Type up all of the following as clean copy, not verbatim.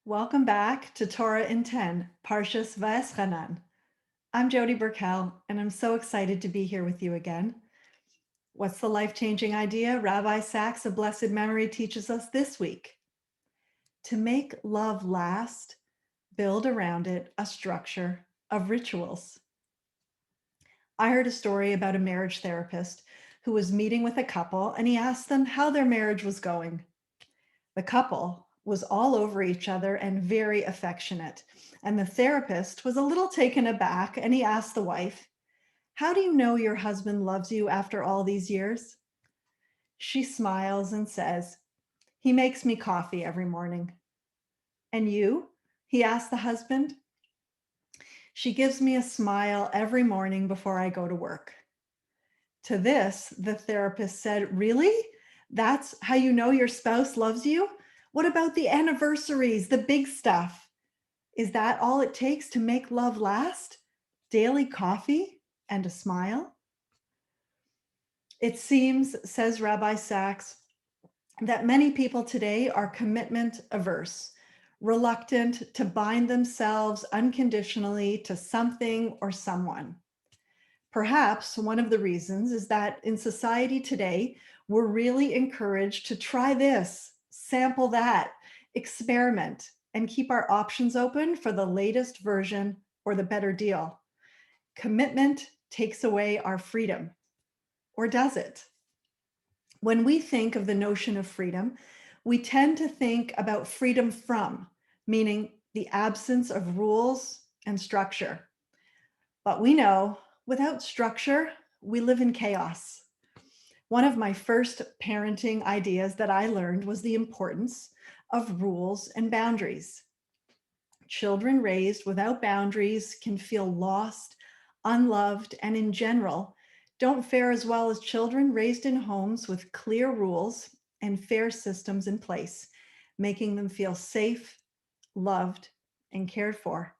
Welcome back to Torah in 10, Parsha Va'eschanan. I'm Jody Berkel, and I'm so excited to be here with you again. What's the life-changing idea Rabbi Sacks of Blessed memory teaches us this week? To make love last, build around it a structure of rituals. I heard a story about a marriage therapist who was meeting with a couple, and he asked them how their marriage was going. The couple was all over each other and very affectionate. And the therapist was a little taken aback, and he asked the wife, "How do you know your husband loves you after all these years?" She smiles and says, "He makes me coffee every morning." "And you?" he asked the husband. "She gives me a smile every morning before I go to work." To this, the therapist said, "Really? That's how you know your spouse loves you? What about the anniversaries, the big stuff? Is that all it takes to make love last? Daily coffee and a smile?" It seems, says Rabbi Sacks, that many people today are commitment averse, reluctant to bind themselves unconditionally to something or someone. Perhaps one of the reasons is that in society today, we're really encouraged to try this, sample that, experiment, and keep our options open for the latest version or the better deal. Commitment takes away our freedom, or does it? When we think of the notion of freedom, we tend to think about freedom from, meaning the absence of rules and structure. But we know without structure, we live in chaos. One of my first parenting ideas that I learned was the importance of rules and boundaries. Children raised without boundaries can feel lost, unloved, and in general, don't fare as well as children raised in homes with clear rules and fair systems in place, making them feel safe, loved, and cared for.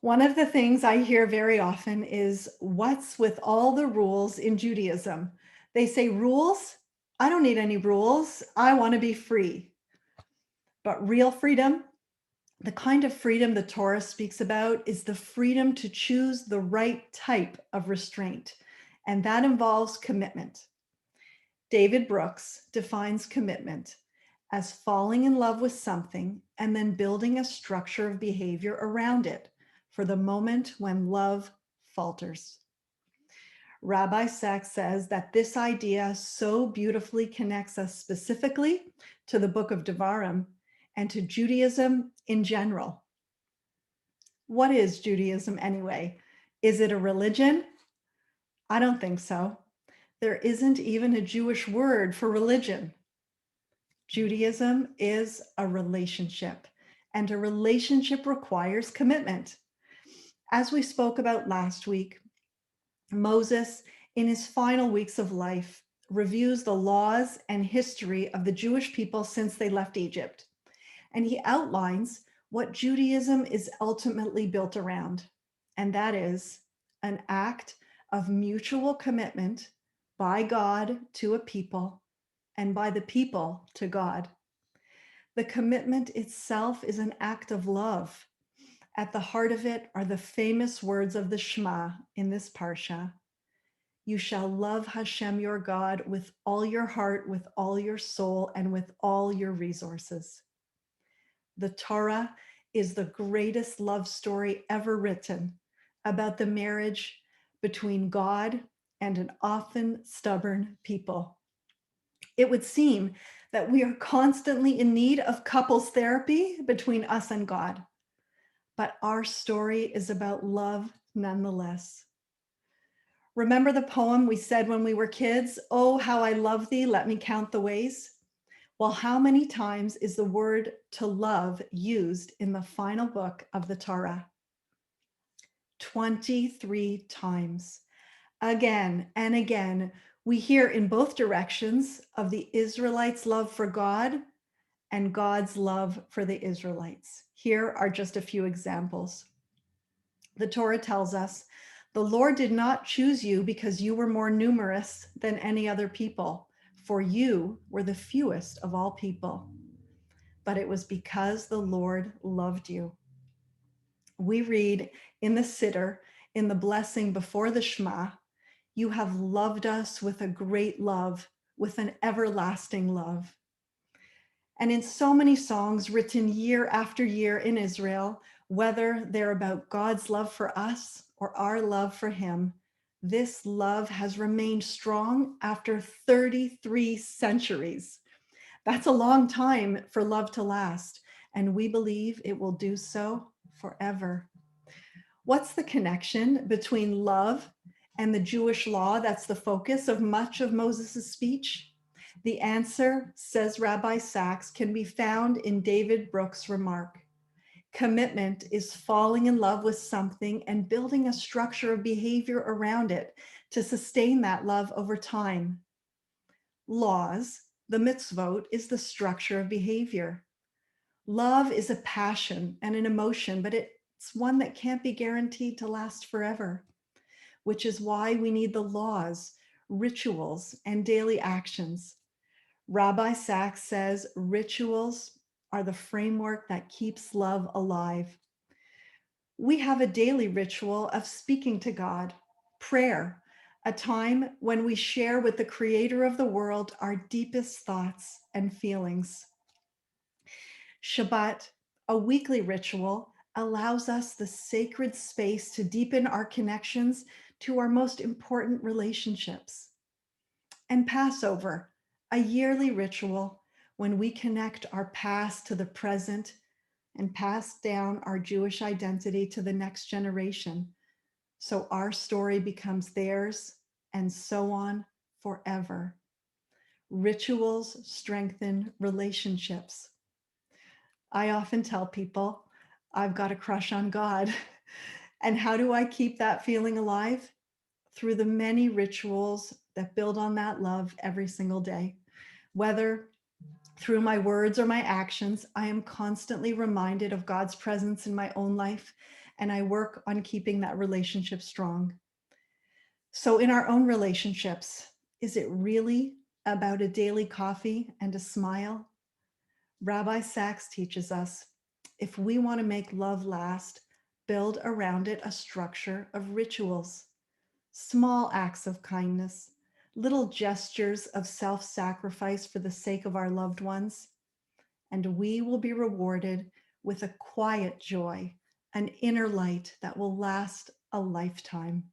One of the things I hear very often is, "What's with all the rules in Judaism?" They say, "Rules? I don't need any rules. I want to be free." But real freedom, the kind of freedom the Torah speaks about, is the freedom to choose the right type of restraint, and that involves commitment. David Brooks defines commitment as falling in love with something and then building a structure of behavior around it for the moment when love falters. Rabbi Sacks says that this idea so beautifully connects us specifically to the book of Devarim and to Judaism in general. What is Judaism anyway? Is it a religion? I don't think so. There isn't even a Jewish word for religion. Judaism is a relationship, and a relationship requires commitment. As we spoke about last week, Moses, in his final weeks of life, reviews the laws and history of the Jewish people since they left Egypt. And he outlines what Judaism is ultimately built around, and that is an act of mutual commitment by God to a people and by the people to God. The commitment itself is an act of love. At the heart of it are the famous words of the Shema in this Parsha. You shall love Hashem your God with all your heart, with all your soul, and with all your resources. The Torah is the greatest love story ever written about the marriage between God and an often stubborn people. It would seem that we are constantly in need of couples therapy between us and God, but our story is about love nonetheless. Remember the poem we said when we were kids, "Oh, how I love thee, let me count the ways"? Well, how many times is the word to love used in the final book of the Torah? 23 times. Again and again, we hear in both directions of the Israelites' love for God and God's love for the Israelites. Here are just a few examples. The Torah tells us, "The Lord did not choose you because you were more numerous than any other people, for you were the fewest of all people." but it was because the Lord loved you. We read in the Siddur, in the blessing before the Shema, you have loved us with a great love, with an everlasting love. And in so many songs written year after year in Israel, whether they're about God's love for us or our love for him, this love has remained strong after 33 centuries. That's a long time for love to last, and we believe it will do so forever. What's the connection between love and the Jewish law that's the focus of much of Moses' speech? The answer, says Rabbi Sacks, can be found in David Brooks' remark. Commitment is falling in love with something and building a structure of behavior around it to sustain that love over time. Laws, the mitzvot, is the structure of behavior. Love is a passion and an emotion, but it's one that can't be guaranteed to last forever, which is why we need the laws, rituals, and daily actions. Rabbi Sacks says rituals are the framework that keeps love alive. We have a daily ritual of speaking to God, prayer, a time when we share with the creator of the world our deepest thoughts and feelings. Shabbat, a weekly ritual, allows us the sacred space to deepen our connections to our most important relationships. And Passover, a yearly ritual when we connect our past to the present and pass down our Jewish identity to the next generation, so our story becomes theirs, and so on forever. Rituals strengthen relationships. I often tell people, I've got a crush on God. And how do I keep that feeling alive? Through the many rituals that build on that love every single day. Whether through my words or my actions, I am constantly reminded of God's presence in my own life, and I work on keeping that relationship strong. So in our own relationships, is it really about a daily coffee and a smile? Rabbi Sacks teaches us, if we want to make love last, build around it a structure of rituals, small acts of kindness, little gestures of self-sacrifice for the sake of our loved ones, and we will be rewarded with a quiet joy, an inner light that will last a lifetime.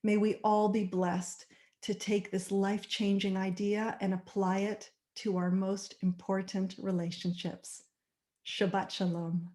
May we all be blessed to take this life-changing idea and apply it to our most important relationships. Shabbat Shalom.